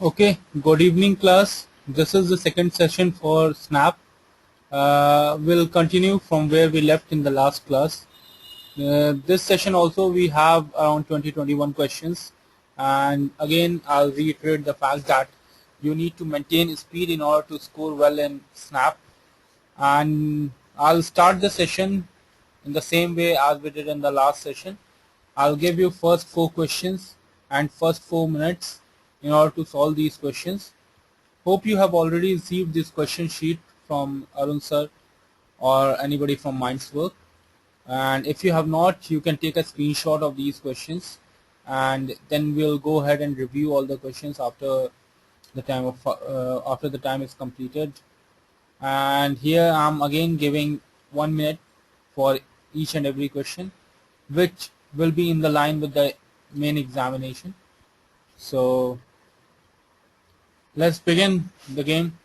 Okay, good evening, class. This is the second session for Snap. We'll continue from where we left in the last class. This session also we have around 20-21 questions, and again I'll reiterate the fact that you need to maintain speed in order to score well in Snap. And I'll start the session in the same way as we did in the last session. I'll give you first 4 questions and first 4 minutes in order to solve these questions. Hope you have already received this question sheet from Arun sir or anybody from Mindswork. And if you have not, you can take a screenshot of these questions, and then we'll go ahead and review all the questions after the time is completed. And here I'm again giving 1 minute for each and every question, which will be in the line with the main examination. So let's begin the game.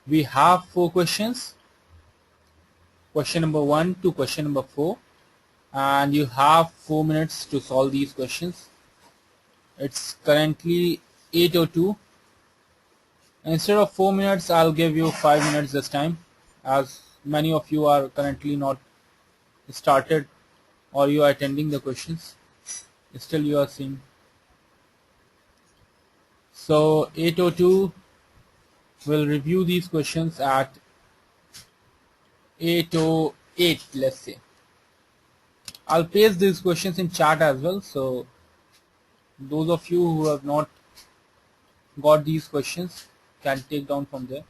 We have 4 questions, question number 1 to question number 4, and you have 4 minutes to solve these questions. It's currently 8:02. Instead of 4 minutes, I'll give you 5 minutes this time, as many of you are currently not started or you are attending the questions. Still you are seeing. So 8:02, we'll review these questions at 8:08, let's say. I'll paste these questions in chat as well, so those of you who have not got these questions can take down from there.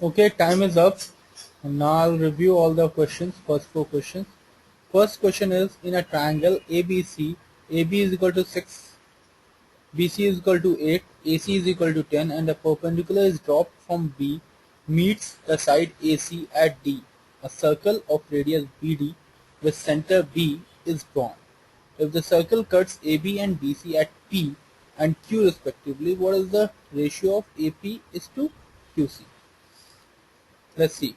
Okay, time is up. And now I'll review all the questions, first four questions. First question is, in a triangle ABC, AB is equal to 6, BC is equal to 8, AC is equal to 10, and a perpendicular is dropped from B, meets the side AC at D. A circle of radius BD with center B is drawn. If the circle cuts AB and BC at P and Q respectively, what is the ratio of AP is to QC? Let's see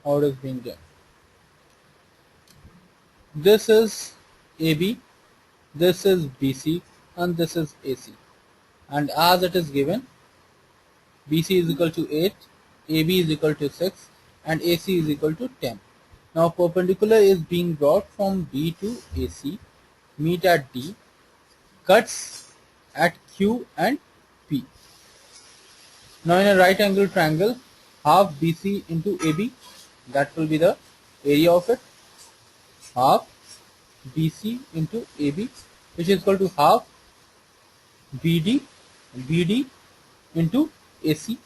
how it is being done. This is AB, this is BC, and this is AC. And as it is given, BC is equal to 8, AB is equal to 6, and AC is equal to 10. Now perpendicular is being brought from B to AC, meet at D, cuts at Q and P. Now in a right angle triangle, half BC into AB, that will be the area of it, half BC into AB, which is equal to half BD into AC.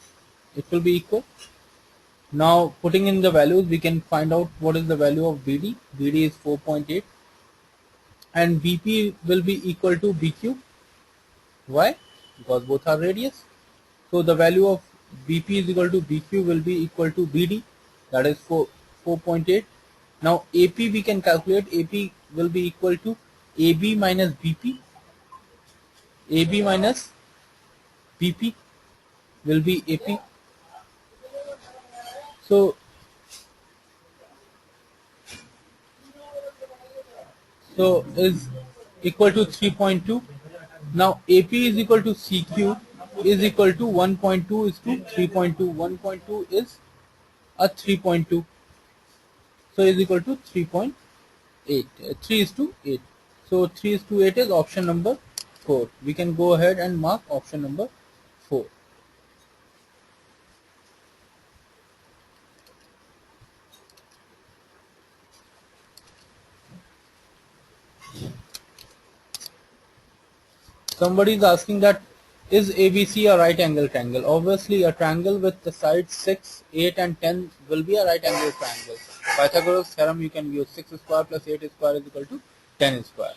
It will be equal. Now putting in the values, we can find out what is the value of BD. BD is 4.8, and BP will be equal to BQ. Why? Because both are radius. So the value of BP is equal to BQ will be equal to BD, that is 4.8. Now AP we can calculate. AP will be equal to AB minus BP. AB minus BP will be AP. So is equal to 3.2. Now AP is equal to CQ is equal to 1.2 is to 3.2. 1.2 is a 3.2. So is equal to 3.8. 3 is to 8. So 3 is to 8 is option number 4. We can go ahead and mark option number 4. Somebody is asking that, is ABC a right angle triangle? Obviously a triangle with the sides 6, 8 and 10 will be a right angle triangle. Pythagoras theorem you can use. 6 square plus 8 square is equal to 10 square.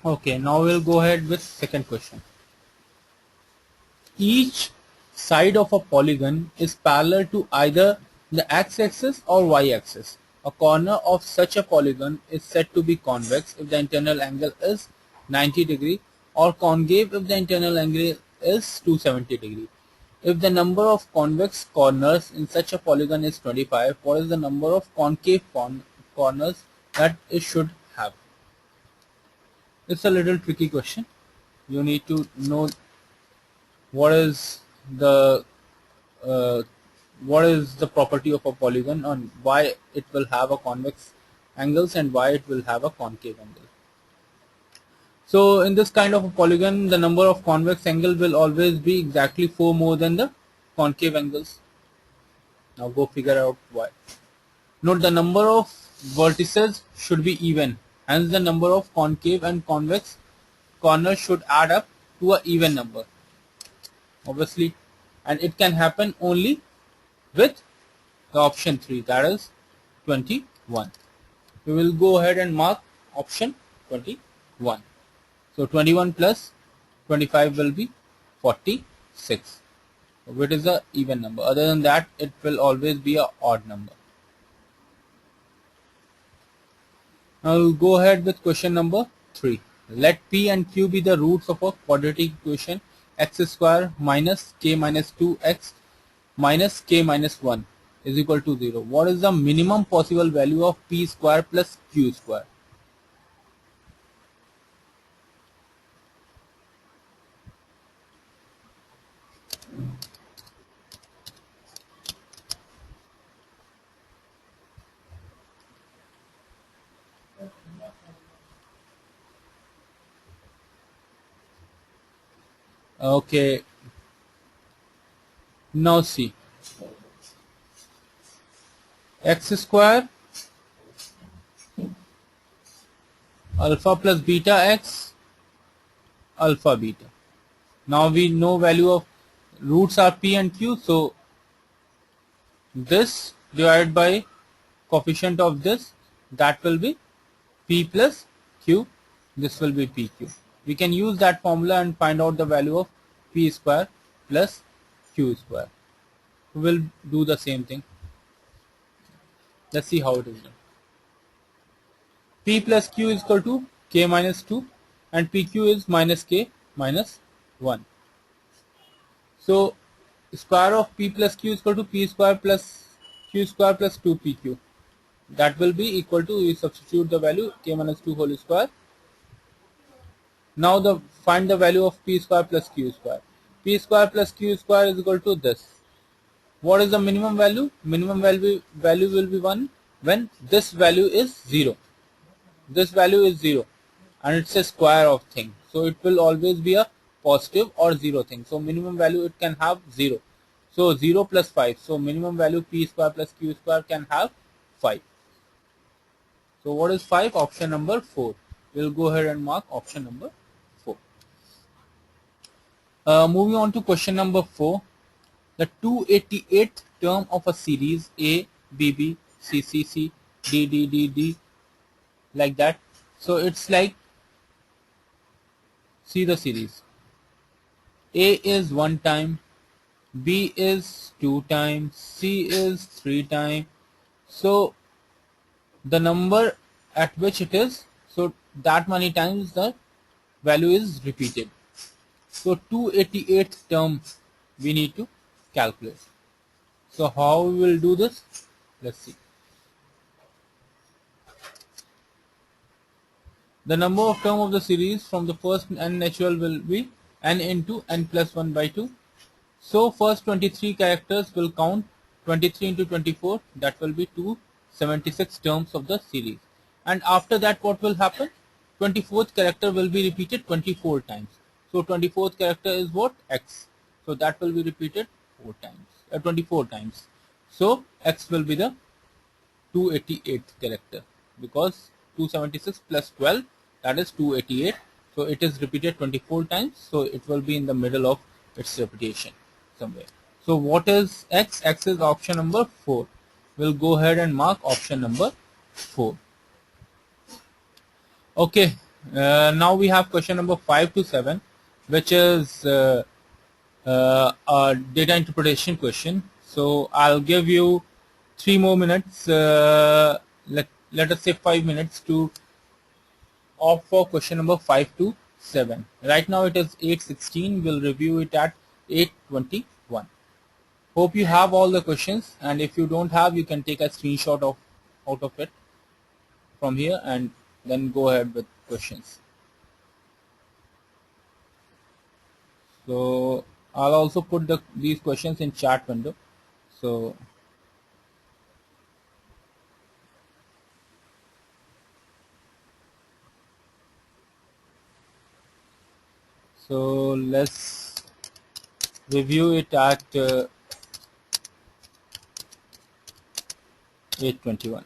Okay, now we'll go ahead with second question. Each side of a polygon is parallel to either the x-axis or y-axis. A corner of such a polygon is said to be convex if the internal angle is 90 degree, or concave if the internal angle is 270 degree. If the number of convex corners in such a polygon is 25, what is the number of concave corners that it should have? It's a little tricky question. You need to know what is the uh, what is the property of a polygon and why it will have a convex angles and why it will have a concave angle. So in this kind of a polygon, the number of convex angle will always be exactly 4 more than the concave angles. Now go figure out why. Note the number of vertices should be even, hence the number of concave and convex corners should add up to an even number, obviously, and it can happen only with the option 3, that is 21. We will go ahead and mark option 21. So 21 plus 25 will be 46, which is a even number. Other than that, it will always be a odd number. Now we'll go ahead with question number 3. Let P and Q be the roots of a quadratic equation x square minus k minus 2x minus k minus 1 is equal to 0. What is the minimum possible value of P square plus Q square? Okay, Now see, x square alpha plus beta x alpha beta. Now we know value of roots are p and q, so this divided by coefficient of this, that will be p plus q, this will be pq. We can use that formula and find out the value of p square plus q square. We will do the same thing. Let's see how it is done. P plus q is equal to k minus 2 and pq is minus k minus 1. So square of p plus q is equal to p square plus q square plus 2pq. That will be equal to, we substitute the value k minus 2 whole square. Now find the value of p square plus q square. P square plus q square is equal to this. What is the minimum value? Minimum value will be 1 when this value is 0. This value is 0 and it's a square of thing. So it will always be a positive or 0 thing. So minimum value it can have 0. So 0 plus 5. So minimum value p square plus q square can have 5. So what is 5? Option number 4. We'll go ahead and mark option number 4. Moving on to question number 4. The 288th term of a series A, B, B, C, C, C, D, D, D, D, like that. So it's like, see the series. A is 1 time, B is 2 times, C is 3 times. So the number at which it is, so that many times the value is repeated. So 288th term we need to calculate. So how we will do this? Let's see. The number of term of the series from the first n natural will be n into n plus 1 by 2. So first 23 characters will count 23 into 24, that will be 276 terms of the series. And after that what will happen? 24th character will be repeated 24 times. So 24th character is what? X. So that will be repeated 24 times. So X will be the 288th character, because 276 plus 12, that is 288. So it is repeated 24 times, so it will be in the middle of its repetition somewhere. So what is X? X is option number 4. We'll go ahead and mark option number 4. Okay, now we have question number 5 to 7, which is a data interpretation question. So I'll give you 3 more minutes, let us say 5 minutes to opt for question number 5 to 7. Right now it is 8:16. We'll review it at 8:21. Hope you have all the questions, and if you don't have, you can take a screenshot of out of it from here and then go ahead with questions. So I'll also put these questions in chat window. So let's review it at 8:21.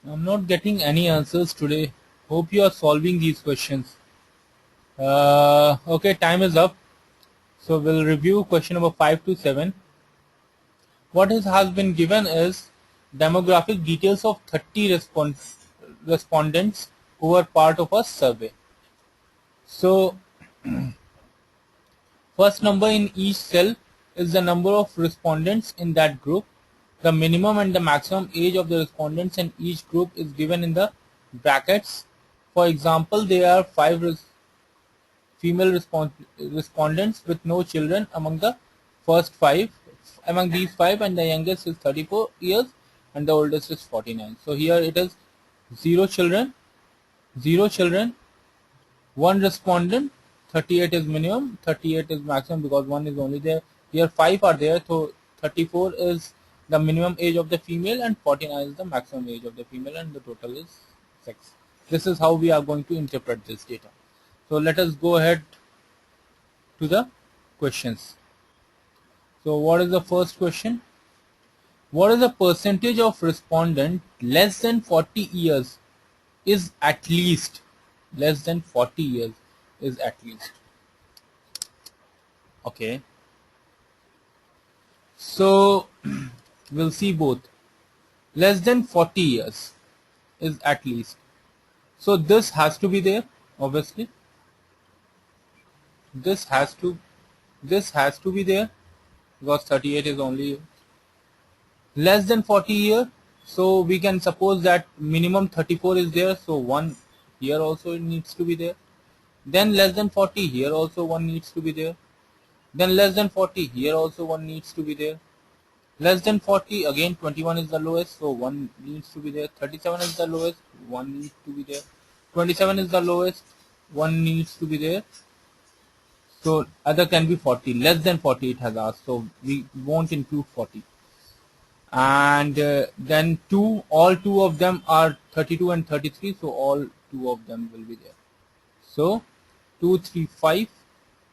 I'm not getting any answers today. Hope you are solving these questions. Okay, time is up. So we'll review question number 5 to 7. What has been given is demographic details of 30 respondents who were part of a survey. So first number in each cell is the number of respondents in that group. The minimum and the maximum age of the respondents in each group is given in the brackets. For example, there are 5 female respondents with no children among the first 5. Among these 5, and the youngest is 34 years and the oldest is 49. So here it is 0 children, 0 children, 1 respondent, 38 is minimum, 38 is maximum because 1 is only there. Here 5 are there, so 34 is the minimum age of the female and 49 is the maximum age of the female, and the total is 6. This is how we are going to interpret this data. So let us go ahead to the questions. So what is the first question? What is the percentage of respondent less than 40 years is at least? Less than 40 years is at least. Okay. So we'll see both. Less than 40 years is at least. So this has to be there, obviously. This has to be there because 38 is only less than 40 year. So we can suppose that minimum 34 is there, so 1 here also it needs to be there. Then less than 40 here also 1 needs to be there. Then less than 40 here also 1 needs to be there. Less than 40 again 21 is the lowest, so 1 needs to be there. 37 is the lowest, 1 needs to be there. 27 is the lowest, 1 needs to be there. So other can be 40. Less than 40 it has asked, so we won't include 40. And then all two of them are 32 and 33, so all 2 of them will be there. So 2, 3, 5,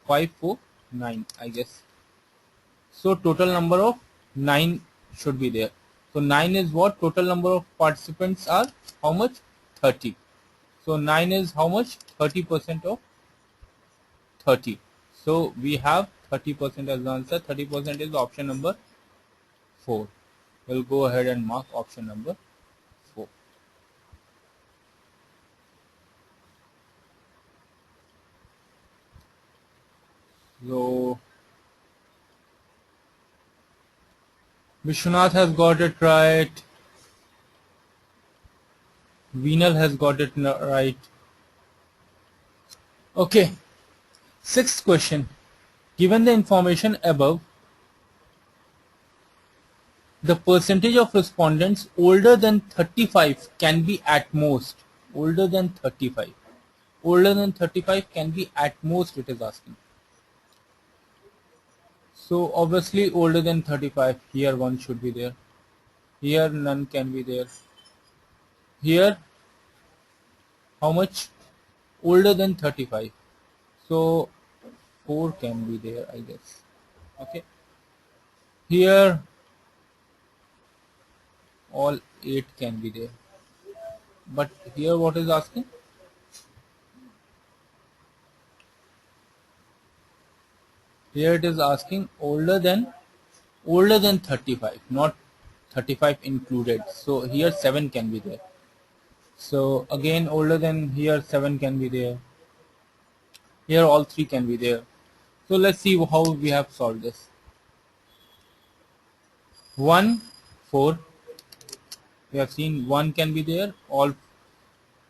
5, 4, 9, I guess. So total number of 9 should be there. So 9 is what? Total number of participants are how much? 30. So 9 is how much? 30% of 30. So we have 30% as the answer. 30% is option number 4. We'll go ahead and mark option number 4. So Vishwanath has got it right. Veenal has got it right. Okay. Sixth question. Given the information above, the percentage of respondents older than 35 can be at most. Older than 35. Older than 35 can be at most, it is asking. So obviously older than 35, here 1 should be there. Here none can be there. Here how much? Older than 35. So 4 can be there, I guess. Okay. Here all 8 can be there. But here what is asking? Here it is asking older than 35, not 35 included. So here 7 can be there. So again older than, here 7 can be there. Here all 3 can be there. So let's see how we have solved this. 1, 4. We have seen 1 can be there. All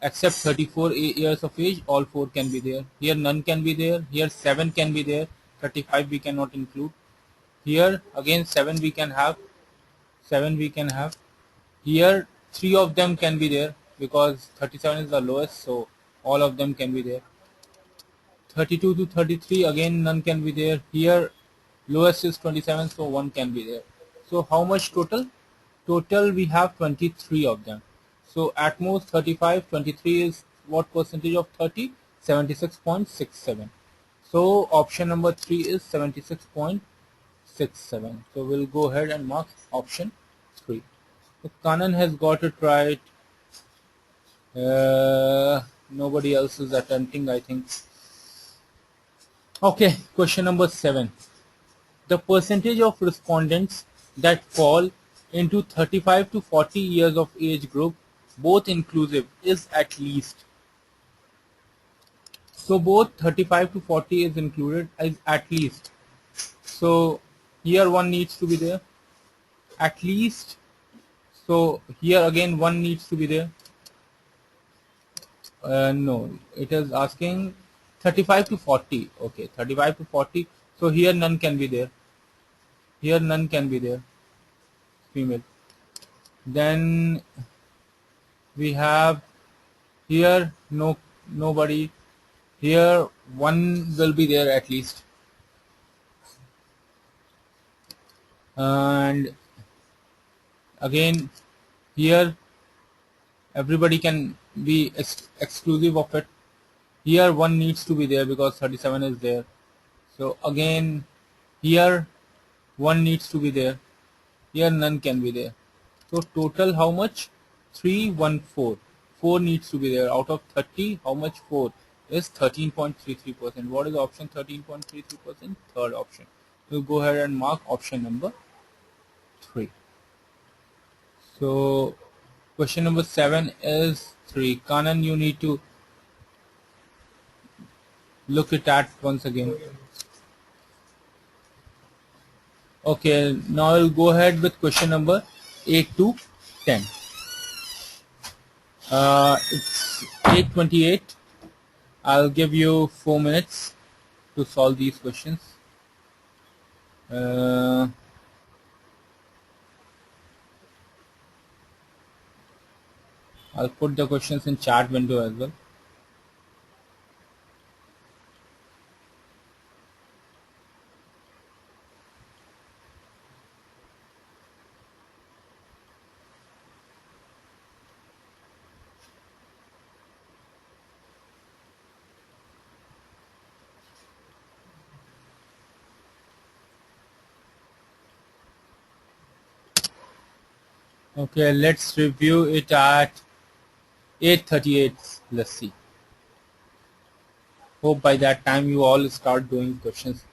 except 34 years of age, all 4 can be there. Here none can be there. Here 7 can be there. 35 we cannot include. Here again 7 we can have. 7 we can have. Here 3 of them can be there because 37 is the lowest, so all of them can be there. 32 to 33 again none can be there. Here lowest is 27, so 1 can be there. So how much total? Total we have 23 of them. So at most 35, 23 is what percentage of 30? 76.67. So option number 3 is 76.67. So we'll go ahead and mark option 3. So Kanan has got it right. Nobody else is attempting, I think. Okay, question number 7. The percentage of respondents that fall into 35 to 40 years of age group, both inclusive, is at least. So both 35 to 40 is included as at least. So here one needs to be there. At least. So here again one needs to be there. No, it is asking 35 to 40. Okay, 35 to 40. So here none can be there. Here none can be there. Female. Then we have here nobody. Here one will be there at least. And again here everybody can be exclusive of it. Here one needs to be there because 37 is there. So again here one needs to be there. Here none can be there. So total how much? 314. 4 needs to be there. Out of 30, how much 4? Is 13.33%. What is option 13.33%? Third option. We'll go ahead and mark option number 3. So question number 7 is 3. Kanan, you need to look it at once again. Okay, now I'll go ahead with question number 8 to 10. It's 8:28. I'll give you 4 minutes to solve these questions. Uh, I'll put the questions in chat window as well. Okay, let's review it at 8:38. Let's see. Hope by that time you all start doing questions.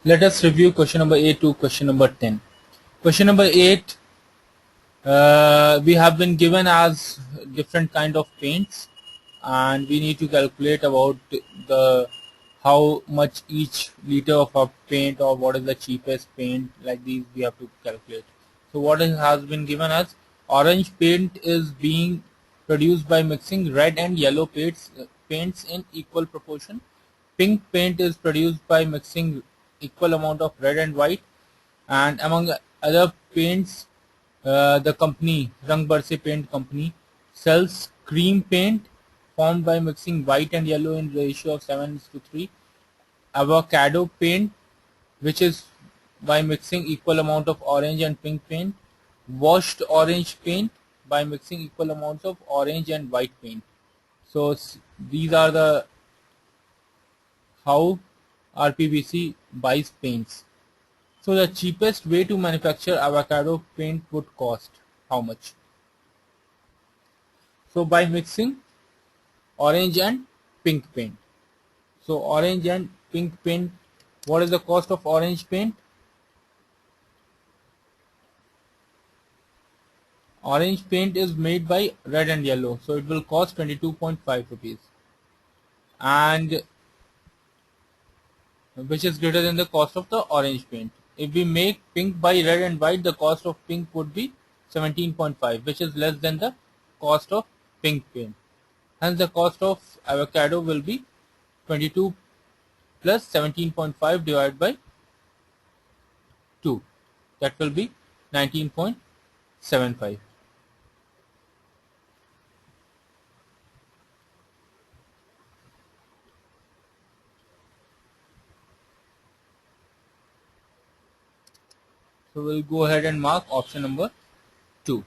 Let us review question number 8 to question number 10. Question number 8, we have been given as different kind of paints, and we need to calculate about the how much each liter of a paint, or what is the cheapest paint, like these we have to calculate. So what has been given as orange paint is being produced by mixing red and yellow paints in equal proportion. Pink paint is produced by mixing equal amount of red and white, and among other paints, the company Rang Barse Paint Company sells cream paint formed by mixing white and yellow in ratio of 7:3, avocado paint, which is by mixing equal amount of orange and pink paint, washed orange paint by mixing equal amounts of orange and white paint. So these are the how RPBC buys paints. So the cheapest way to manufacture avocado paint would cost how much? So by mixing orange and pink paint. So orange and pink paint, what is the cost of orange paint? Orange paint is made by red and yellow, so it will cost 22.5 rupees, and which is greater than the cost of the orange paint. If we make pink by red and white, the cost of pink would be 17.5, which is less than the cost of pink paint. Hence the cost of avocado will be 22 plus 17.5 divided by 2. That will be 19.75. So we'll go ahead and mark option number 2.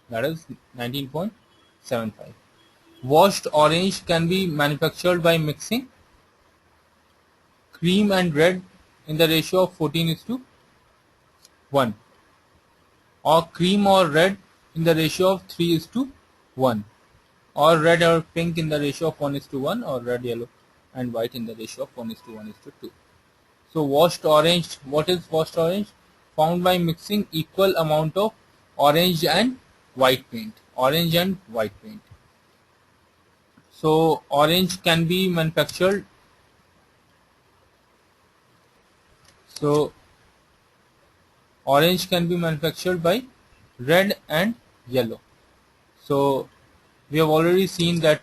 That is 19.75. Washed orange can be manufactured by mixing cream and red in the ratio of 14:1, or cream or red in the ratio of 3:1, or red or pink in the ratio of 1:1, or red, yellow and white in the ratio of 1:1:2. So washed orange, what is washed orange? Found by mixing equal amount of orange and white paint. Orange and white paint. So orange can be manufactured. So orange can be manufactured by red and yellow. So we have already seen that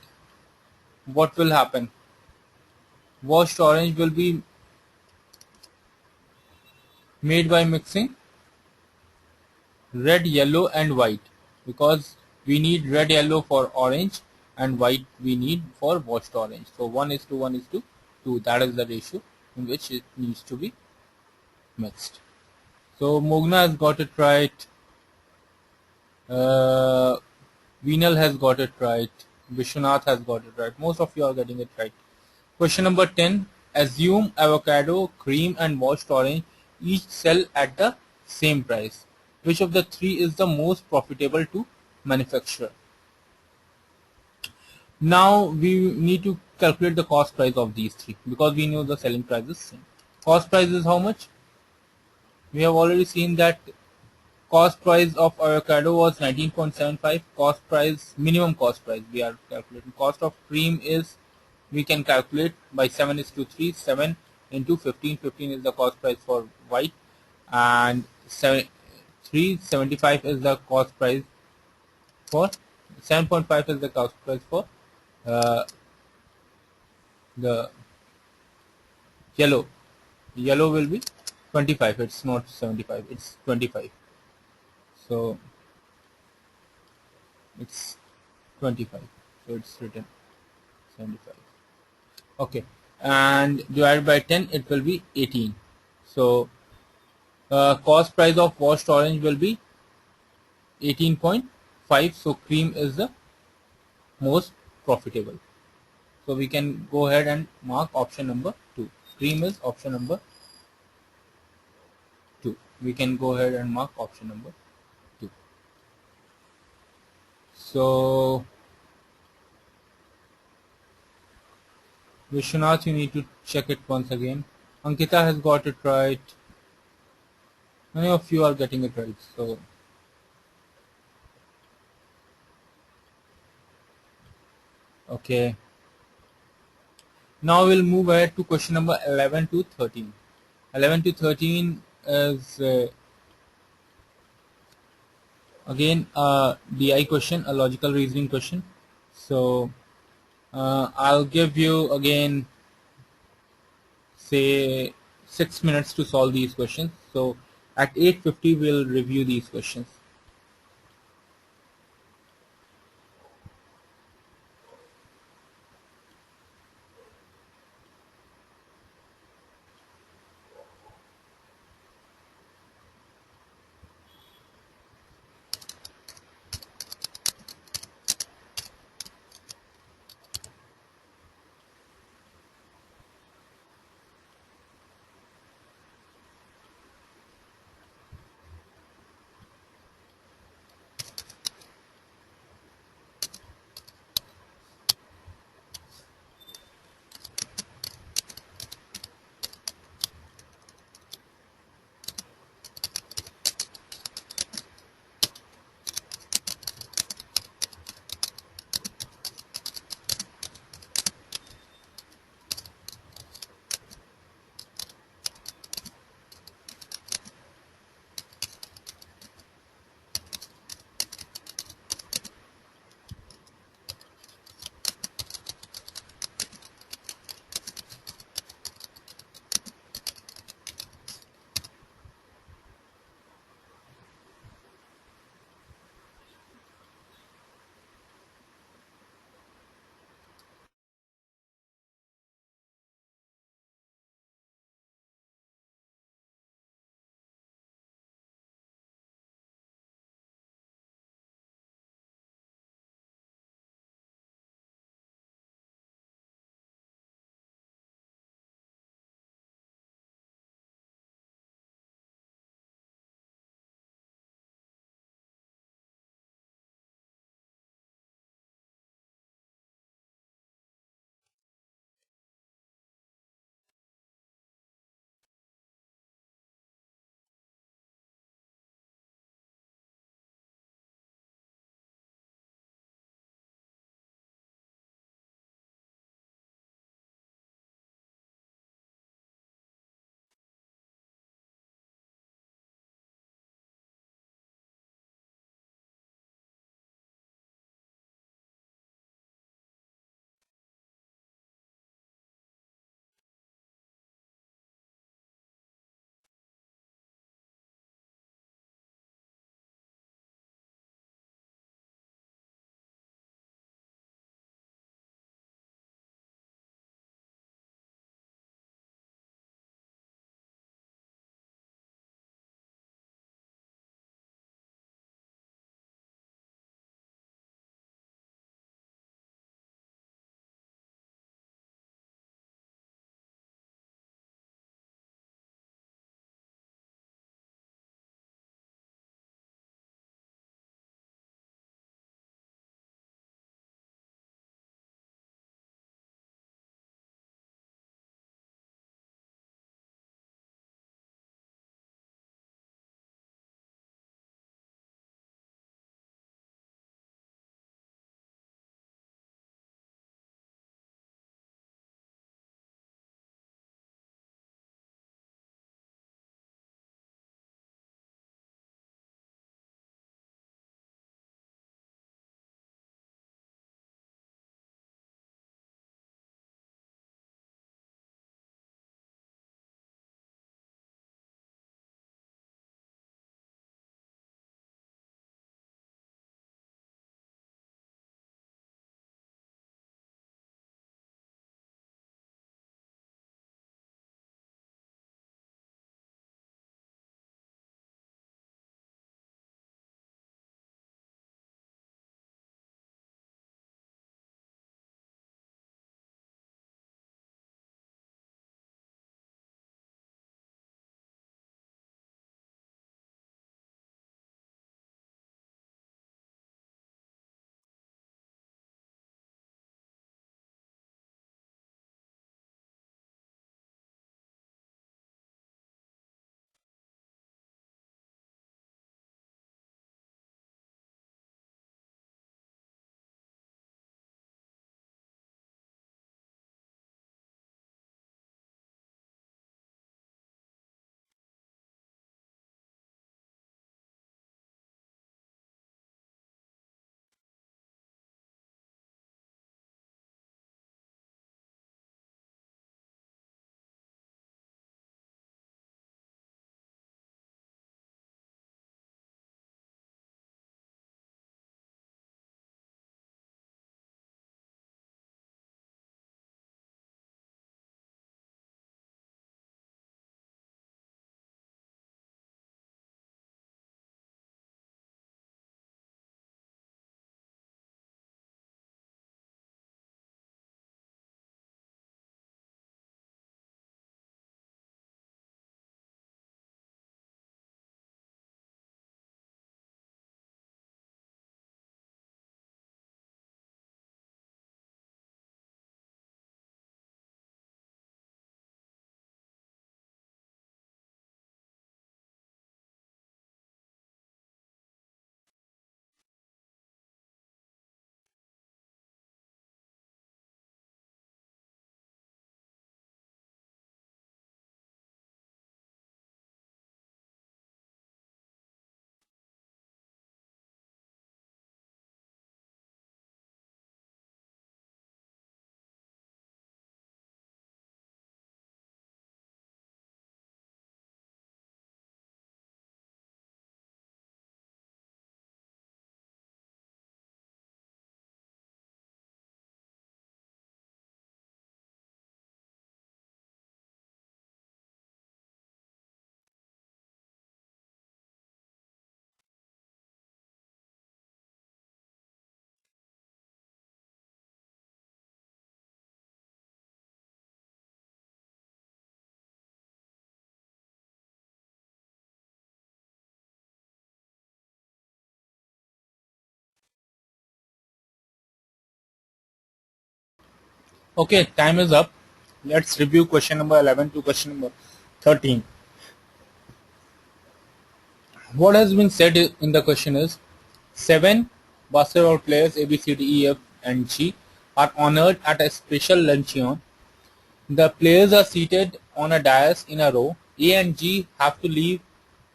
what will happen. Washed orange will be made by mixing red, yellow and white, because we need red, yellow for orange and white we need for washed orange. So 1:1:2, that is the ratio in which it needs to be mixed. So Mogna has got it right, uh, Veenal has got it right, Vishwanath has got it right. Most of you are getting it right. Question number 10. Assume avocado, cream and washed orange each sell at the same price. Which of the three is the most profitable to manufacture? Now we need to calculate the cost price of these three, because we know the selling price is same. Cost price is how much? We have already seen that cost price of avocado was 19.75. Cost price, minimum cost price we are calculating. Cost of cream is, we can calculate by 7:3. 7 into 15. 15 is the cost price for white, and 375 is the cost price for 7.5 is the cost price for uh, the yellow. Yellow will be 25. It's not 75. It's 25. So it's 25. So it's written 75. Okay, and divided by 10, it will be 18. So cost price of washed orange will be 18.5. So cream is the most profitable. So we can go ahead and mark option number 2. Cream is option number 2. We can go ahead and mark option number 2. So Vishwanath, you need to check it once again. Ankita has got it right. Many of you are getting it right. So, okay. Now we'll move ahead to question number 11 to 13. 11 to 13 is again a DI question, a logical reasoning question. So I'll give you again say 6 minutes to solve these questions. So at 8:50 we'll review these questions. Okay, time is up. Let's review question number 11 to question number 13. What has been said in the question is 7 basketball players A, B, C, D, E, F, and G are honored at a special luncheon. The players are seated on a dais in a row. A and G have to leave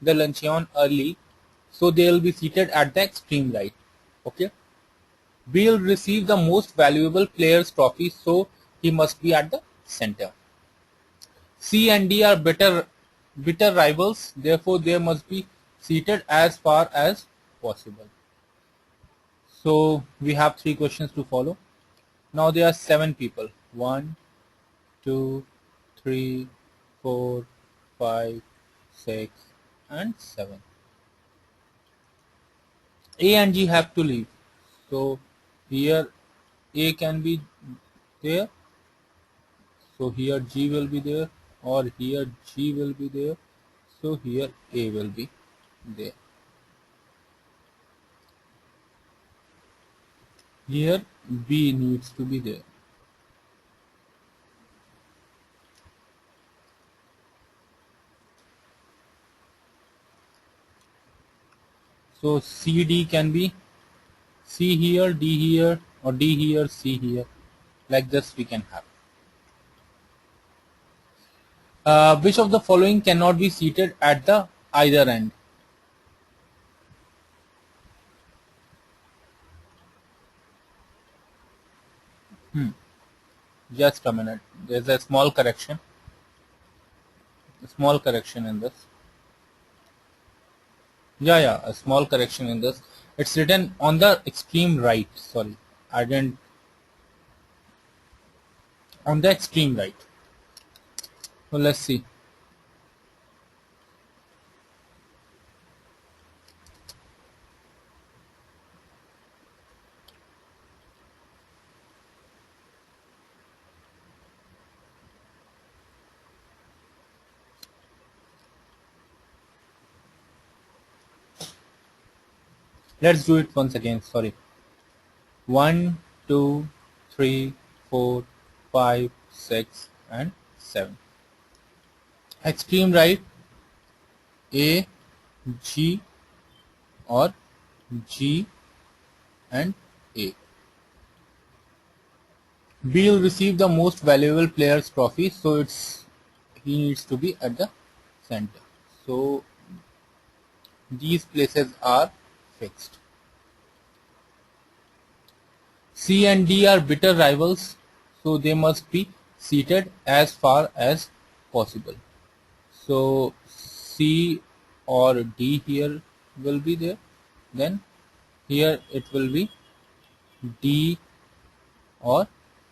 the luncheon early, so they will be seated at the extreme right. Okay. B will receive the most valuable player's trophy, so he must be at the center. C and D are bitter rivals, therefore they must be seated as far as possible. So we have 3 questions to follow. Now there are 7 people. 1, 2, 3, 4, 5, 6, and 7. A and G have to leave. So here A can be there. So here G will be there, or here G will be there. So here A will be there. Here B needs to be there. So CD can be C here, D here, or D here, C here. Like this we can have. Which of the following cannot be seated at the either end? Just a minute. There's a small correction. A small correction in this. Yeah, a small correction in this. It's written on the extreme right. Sorry, I didn't. On the extreme right. So let's see. Let's do it once again. Sorry. 1, 2, 3, 4, 5, 6, and 7. Extreme right, A, G, or G and A. B will receive the most valuable player's trophy, so he needs to be at the center. So these places are fixed. C and D are bitter rivals, so they must be seated as far as possible. So C or D here will be there. Then here it will be D or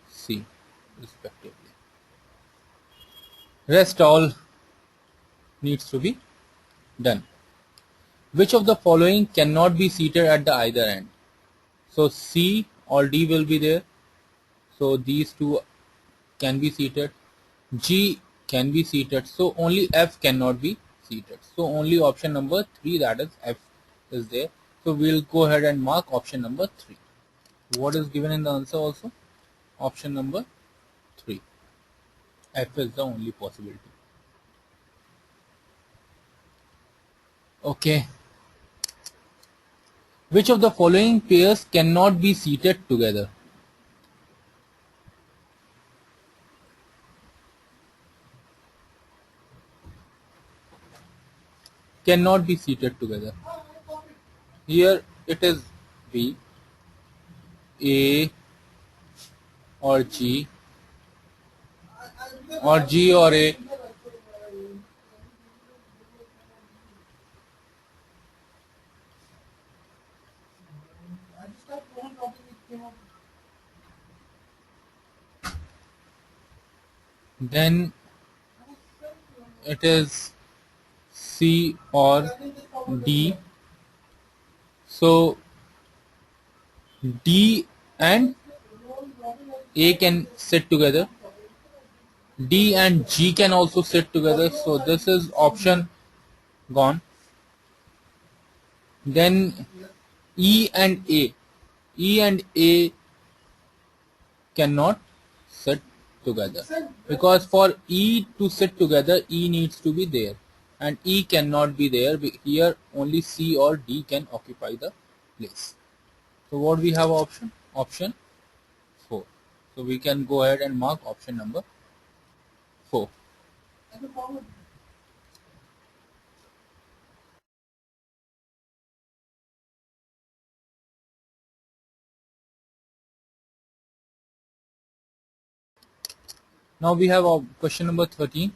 C respectively. Rest all needs to be done. Which of the following cannot be seated at the either end? So C or D will be there. So these two can be seated. G can be seated. So only F cannot be seated. So only option number 3, that is F, is there. So we'll go ahead and mark option number 3. What is given in the answer also? Option number 3. F is the only possibility. Okay. Which of the following pairs cannot be seated together? Cannot be seated together. Here it is B, A or G, or G or A. Then it is C or D. So D and A can sit together. D and G can also sit together. So this is option gone. Then E and A. E and A cannot sit together, because for E to sit together, E needs to be there, and E cannot be there. Here only C or D can occupy the place. So what we have option? Option 4. So we can go ahead and mark option number 4. Now we have question number 13.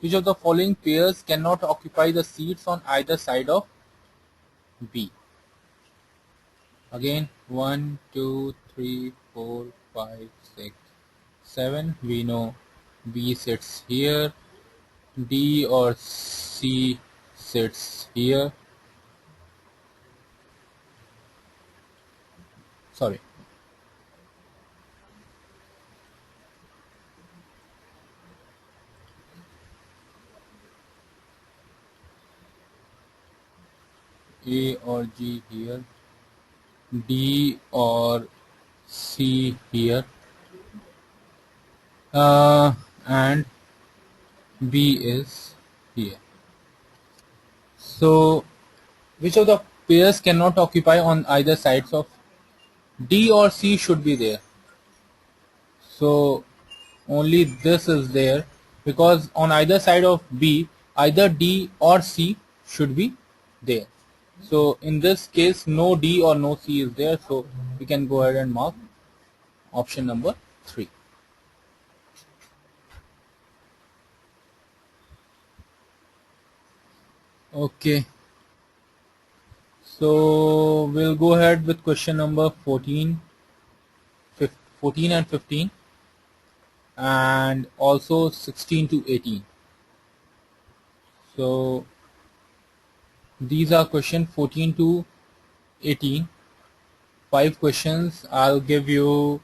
Which of the following pairs cannot occupy the seats on either side of B? Again, 1, 2, 3, 4, 5, 6, 7. We know B sits here, D or C sits here. Sorry. A or G here, D or C here, and B is here. So, which of the pairs cannot occupy on either sides of D or C should be there. So, only this is there, because on either side of B, either D or C should be there. So, in this case, no D or no C is there. So, we can go ahead and mark option number 3. Okay. So we'll go ahead with question number 14, 14 and 15, and also 16 to 18. So these are question 14 to 18. 5 questions. I'll give you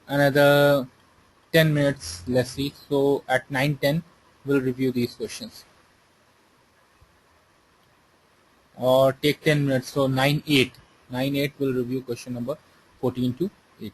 another 10 minutes. Let's see. So at 9:10, we'll review these questions, or take 10 minutes. So 9:08. 9:08 will review question number 14 to 18.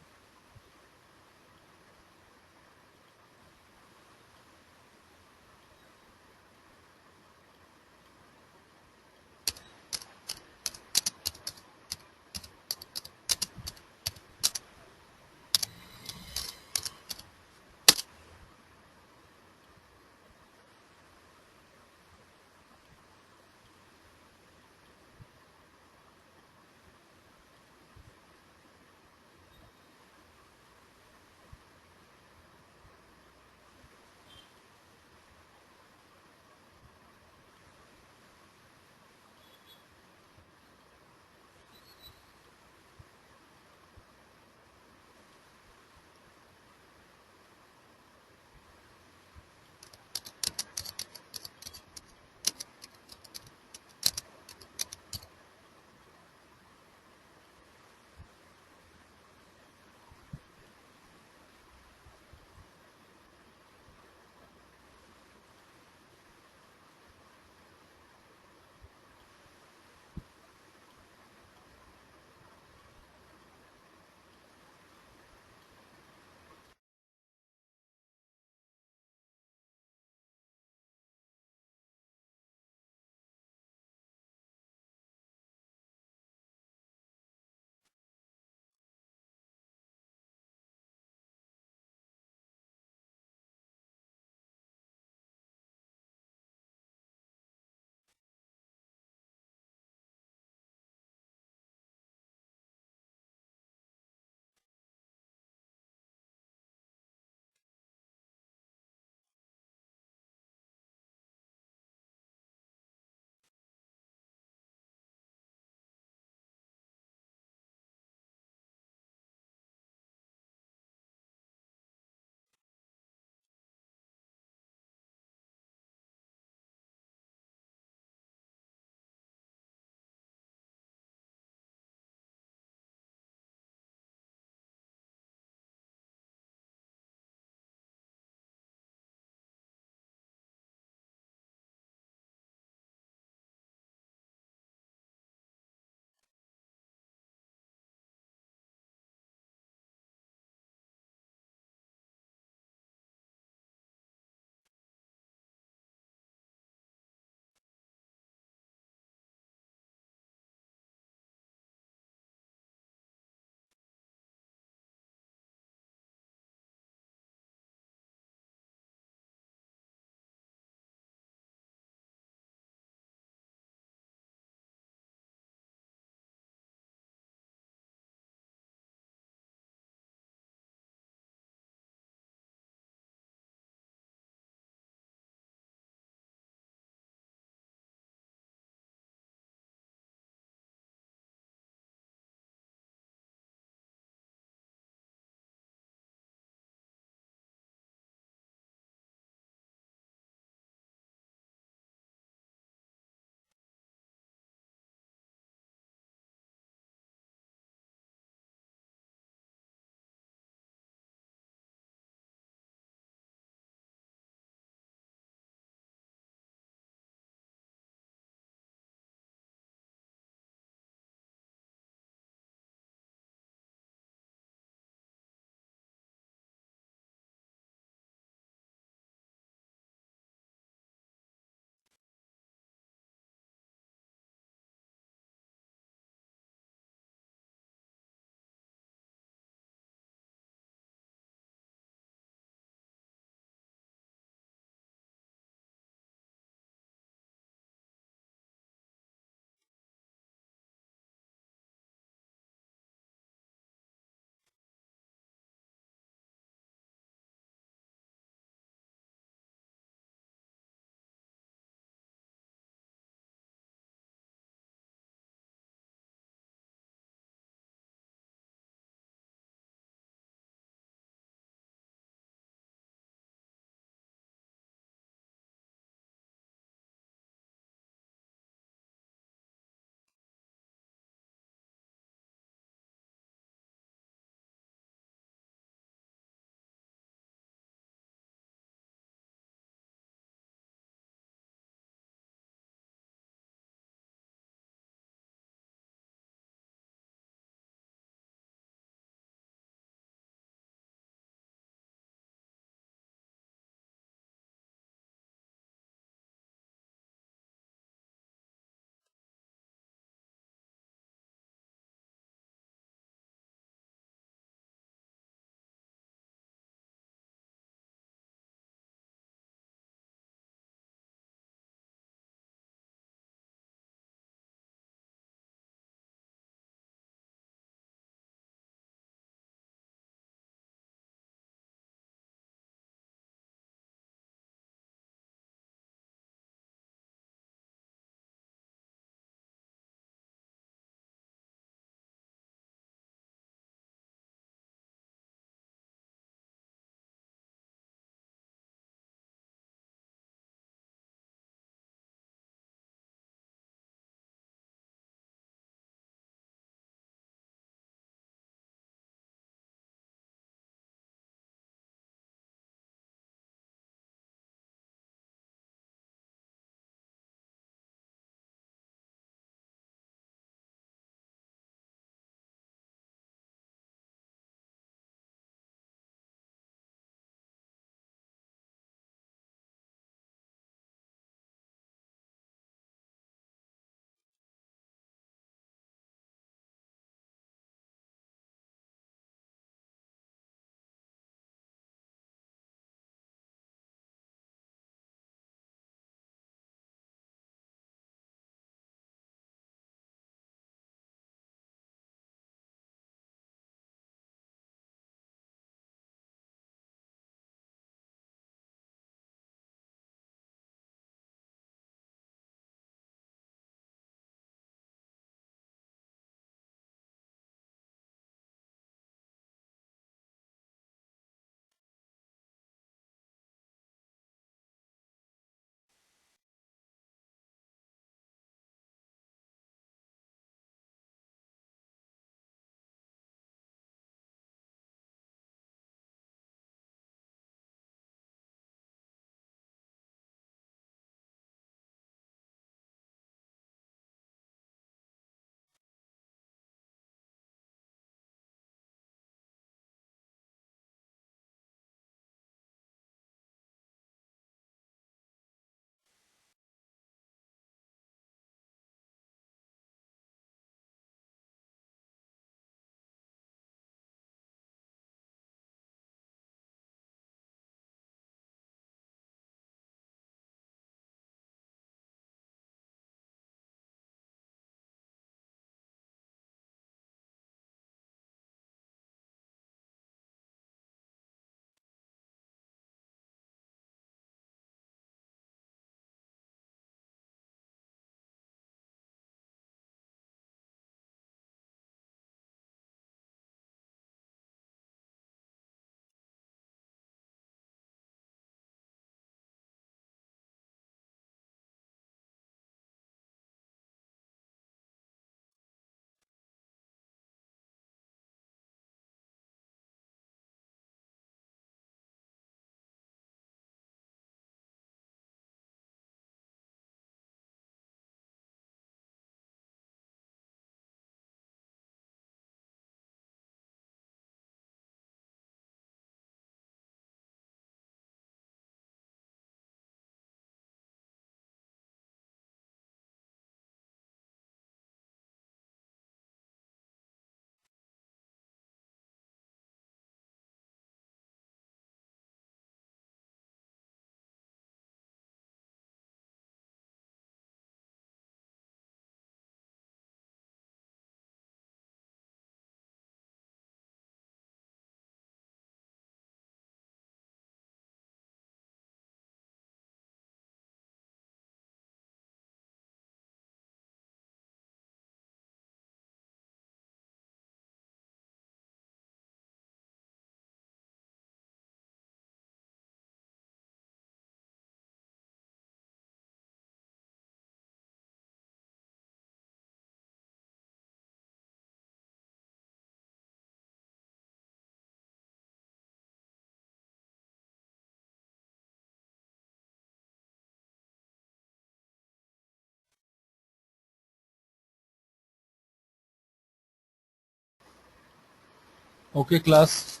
Okay class,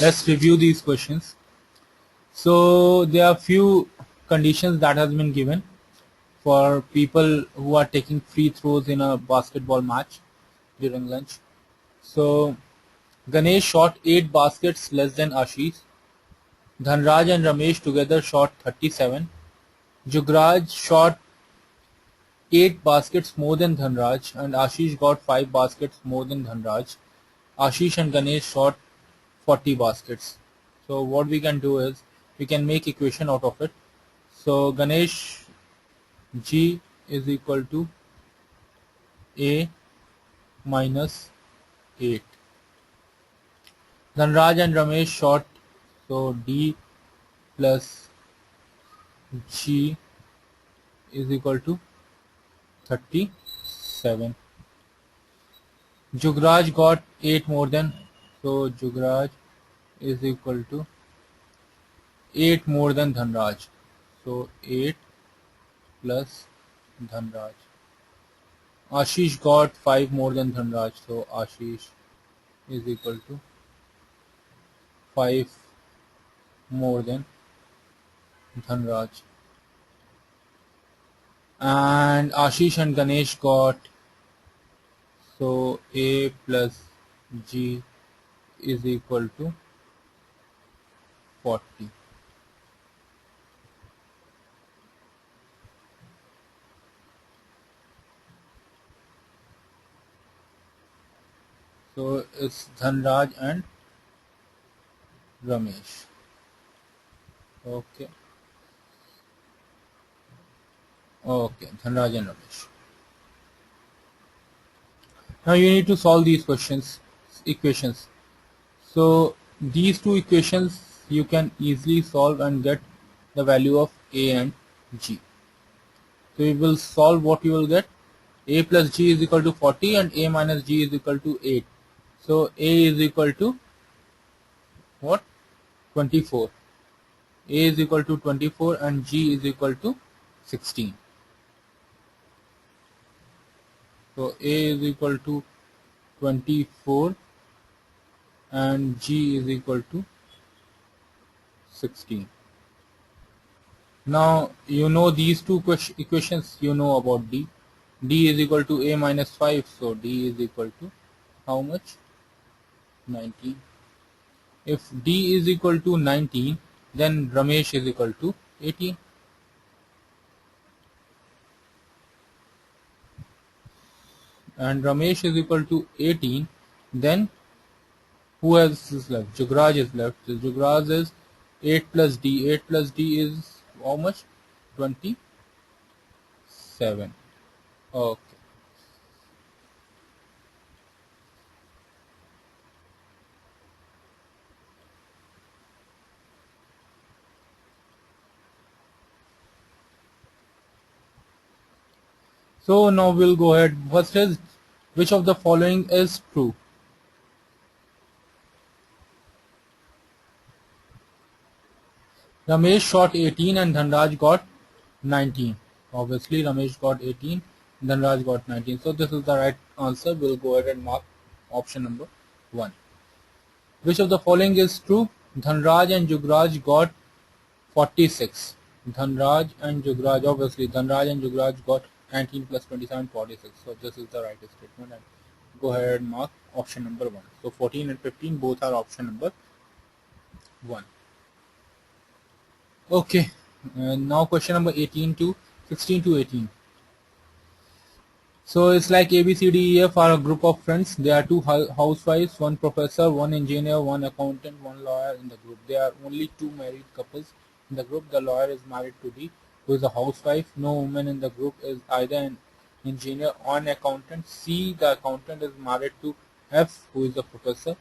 let's review these questions. So there are few conditions that has been given for people who are taking free throws in a basketball match during lunch. So Ganesh shot 8 baskets less than Ashish. Dhanraj and Ramesh together shot 37. Jugraj shot 8 baskets more than Dhanraj and Ashish got 5 baskets more than Dhanraj. Ashish and Ganesh shot 40 baskets. So what we can do is we can make equation out of it. So Ganesh G is equal to A minus 8. Dhanraj and Ramesh shot, so D plus G is equal to 37. Jugraj got 8 more than, so Jugraj is equal to 8 more than Dhanraj. So 8 plus Dhanraj. Ashish got 5 more than Dhanraj, so Ashish is equal to 5 more than Dhanraj. And Ashish and Ganesh got, so A plus G is equal to 40. So it's Dhanraj and Ramesh. Okay. Okay, Dhanraj and Ramesh. Now you need to solve these equations. So these two equations you can easily solve and get the value of A and G. So we will solve what you will get. A plus G is equal to 40 and A minus G is equal to 8. So A is equal to what? 24. A is equal to 24 and G is equal to 16. So A is equal to 24 and G is equal to 16. Now you know these two equations, you know about D. D is equal to A minus 5, so D is equal to how much? 19. If D is equal to 19, then Ramesh is equal to 18. And Ramesh is equal to 18, then who else is left? Jugraj is left. So Jugraj is 8 plus D. 8 plus D is how much? 27. Okay. So now we'll go ahead. First is, which of the following is true? Ramesh shot 18 and Dhanraj got 19. Obviously Ramesh got 18, Dhanraj got 19. So this is the right answer. We'll go ahead and mark option number 1. Which of the following is true? Dhanraj and Jugraj got 46. Dhanraj and Jugraj, obviously Dhanraj and Jugraj got 19 plus 27, 46. So this is the right statement, and go ahead and mark option number 1. So 14 and 15 both are option number 1. Okay, now question number 18 to 16 to 18. So it's like ABCDEF are a group of friends. There are two housewives, one professor, one engineer, one accountant, one lawyer in the group. There are only two married couples in the group. The lawyer is married to D, who is a housewife. No woman in the group is either an engineer or an accountant. C, the accountant, is married to F, who is a professor.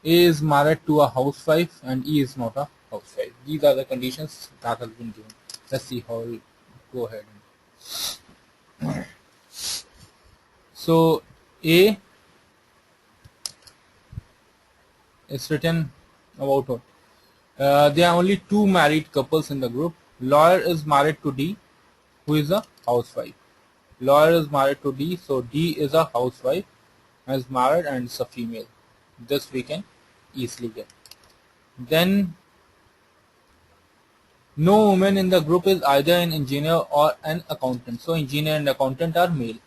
A is married to a housewife and E is not a housewife. These are the conditions that have been given. Let's see how we'll go ahead. So A is written about what? There are only two married couples in the group. Lawyer is married to D, who is a housewife. Lawyer is married to D, so D is a housewife, is married and is a female. This we can easily get. Then no woman in the group is either an engineer or an accountant. So engineer and accountant are male.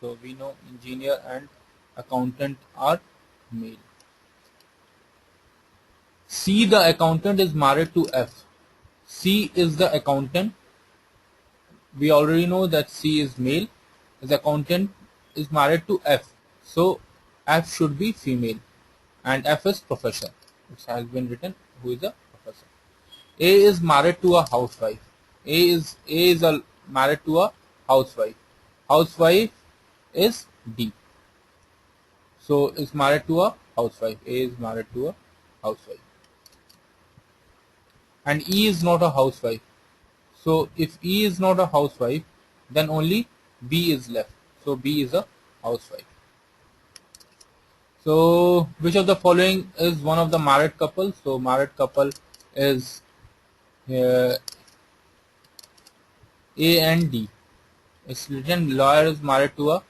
So we know engineer and accountant are male. C, the accountant is married to F. C is the accountant. We already know that C is male. The accountant is married to F. So F should be female. And F is professor. It has been written who is a professor. A is married to a housewife. A is married to a housewife. Housewife is D. So is married to a housewife. A is married to a housewife. And E is not a housewife. So if E is not a housewife, then only B is left. So B is a housewife. So which of the following is one of the married couple? So married couple is uh, A and D. It's written lawyer is married to a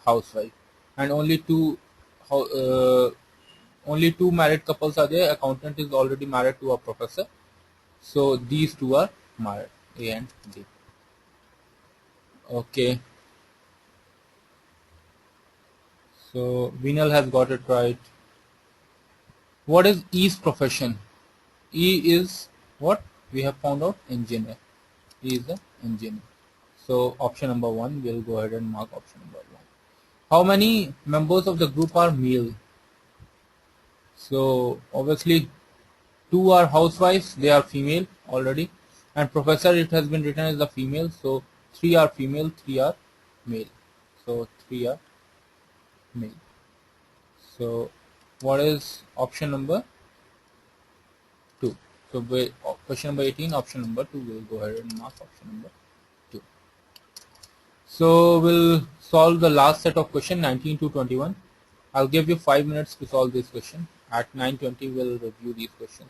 housewife, and only two married couples are there. Accountant is already married to a professor, so these two are married, A and D. Okay, so Vinal has got it right. What is E's profession? E is what we have found out, engineer. E is the engineer. So option number one, we'll go ahead and mark option number one. How many members of the group are male? So obviously two are housewives, they are female already, and professor, it has been written as the female, so three are female, three are male. So three are male. So what is option number two? So question number 18, option number two, we'll go ahead and mark option number two. So we'll solve the last set of question 19 to 21. I'll give you 5 minutes to solve this question. At 9:20 we'll review these questions.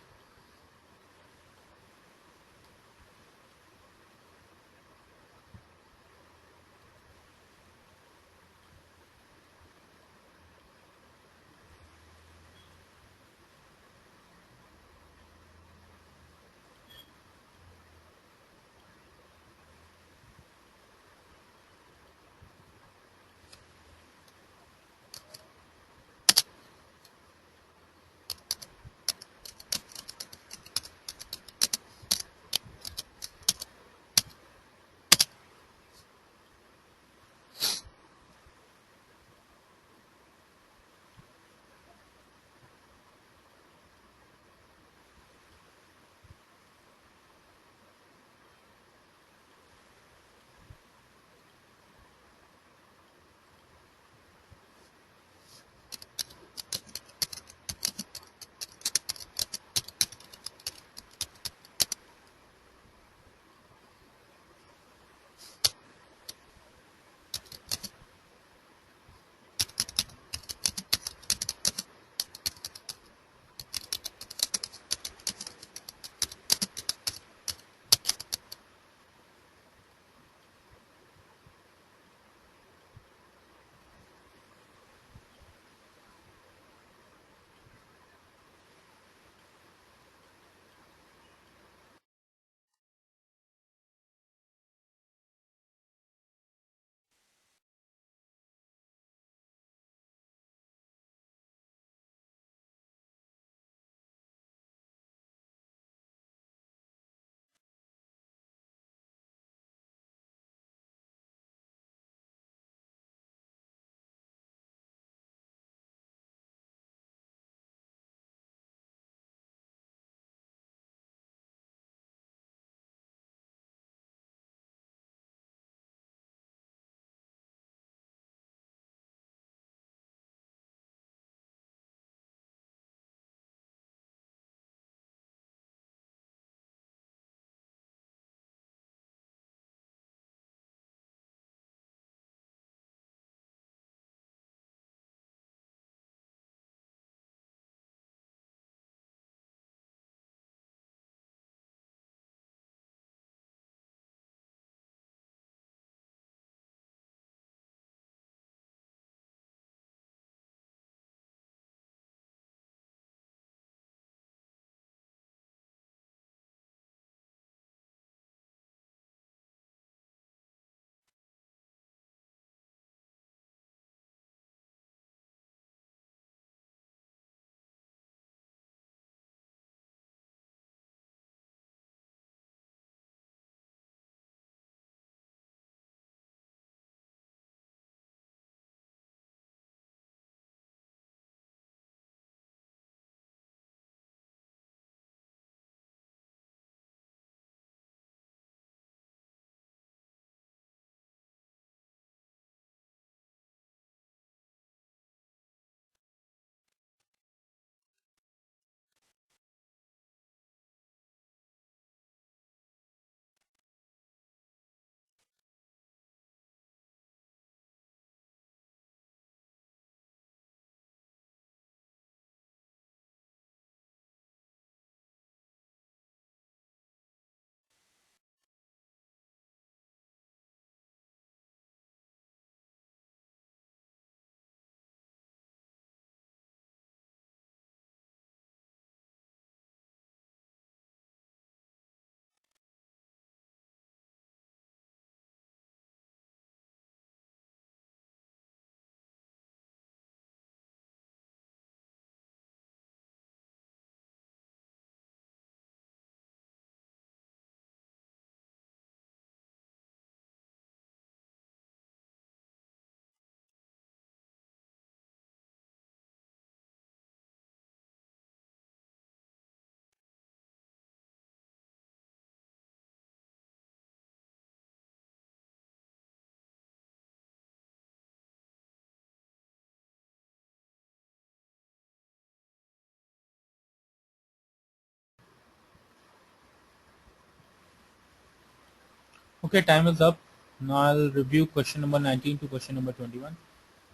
Okay, time is up. Now I'll review question number 19 to question number 21.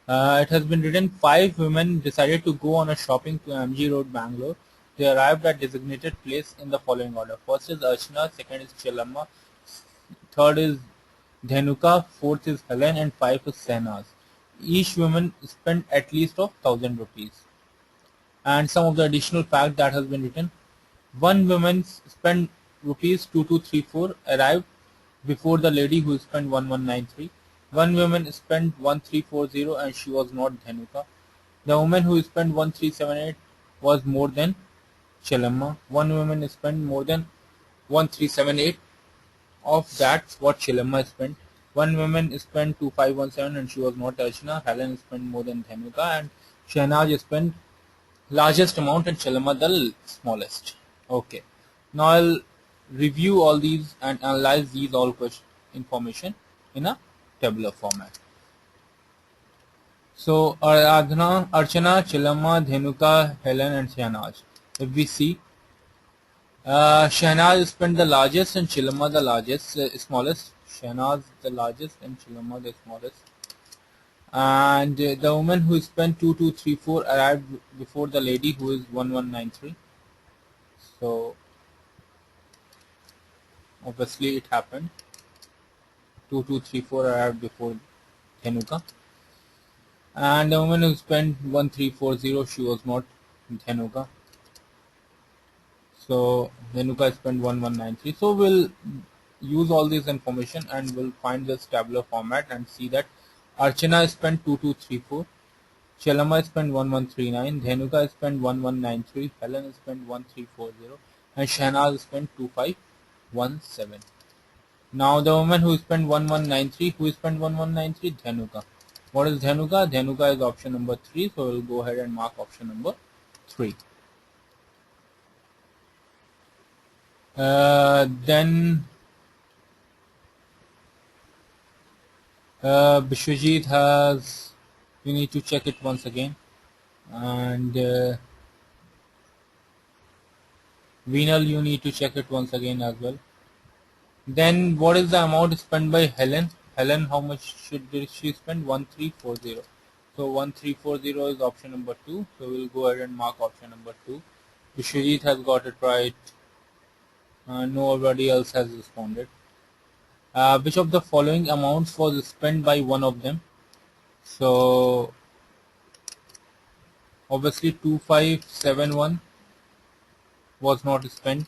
It has been written 5 women decided to go on a shopping to MG Road, Bangalore. They arrived at designated place in the following order. First is Archana, second is Chelamma, third is Dhanuka, fourth is Helen, and fifth is Sehnaz. Each woman spent at least of 1000 rupees. And some of the additional fact that has been written. One woman spent rupees 2234 arrived before the lady who spent 1193. One woman spent 1340 and she was not Dhanuka. The woman who spent 1378 was more than Chelamma. One woman spent more than 1378 of that's what Chelamma spent. One woman spent 2517 and she was not Archana. Helen spent more than Dhanuka and Shehnaz spent largest amount and Chelamma the smallest. Okay. Now I'll review all these and analyze these all information in a tabular format. So Aradhana, Archana, Chelamma, Dhanuka, Helen and Shehnaz. If we see, Shehnaz spent the largest and Chelamma the largest, smallest. Shehnaz the largest and Chelamma the smallest. And the woman who spent 2234 arrived before the lady who is 1193. So obviously it happened. 2234 arrived before Dhanuka. And the woman who spent 1340, she was not Dhanuka. So Dhanuka spent 1193. So we'll use all this information and we'll find this tabular format and see that Archana spent 2234, Chelamma spent 1139, Dhanuka spent 1193, Helen spent 1340, and Shehnaz spent 2517. Now the woman who spent 1193, who spent 1193? Dhanuka. What is Dhanuka? Dhanuka is option number 3, so we'll go ahead and mark option number 3. Then Bishwajit has, you need to check it once again, and Veenal, you need to check it once again as well. Then what is the amount spent by Helen? Helen, how much did she spend? 1340. So 1340 is option number 2. So we'll go ahead and mark option number 2. Vishwajit has got it right. Nobody else has responded. Which of the following amounts was spent by one of them? So obviously 2571 was not spent.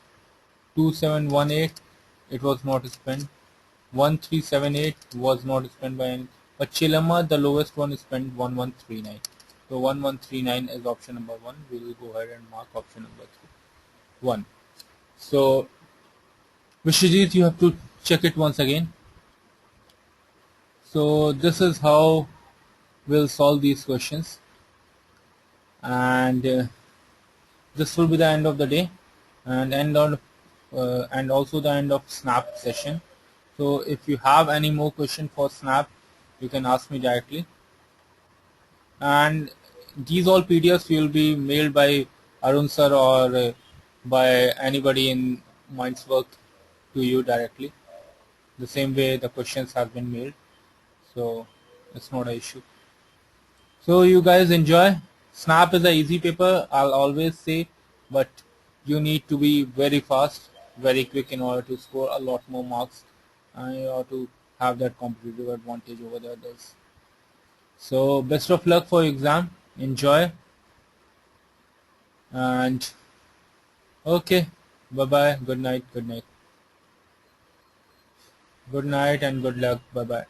2718 it was not spent. 1378 was not spent by any. But Chelamma, the lowest one, spent 1139. So 1139 is option number 1. We will go ahead and mark option number 1. So Vishwajit, you have to check it once again. So this is how we'll solve these questions, and this will be the end of the day and also the end of Snap session. So if you have any more question for Snap, you can ask me directly. And these all PDFs will be mailed by Arun sir or by anybody in Mindswork to you directly. The same way the questions have been mailed. So it's not an issue. So you guys enjoy. Snap is an easy paper, I'll always say, but you need to be very fast, very quick in order to score a lot more marks, and you have to have that competitive advantage over the others. So best of luck for your exam. Enjoy. And okay, bye bye. Good night. Good night. Good night and good luck. Bye bye.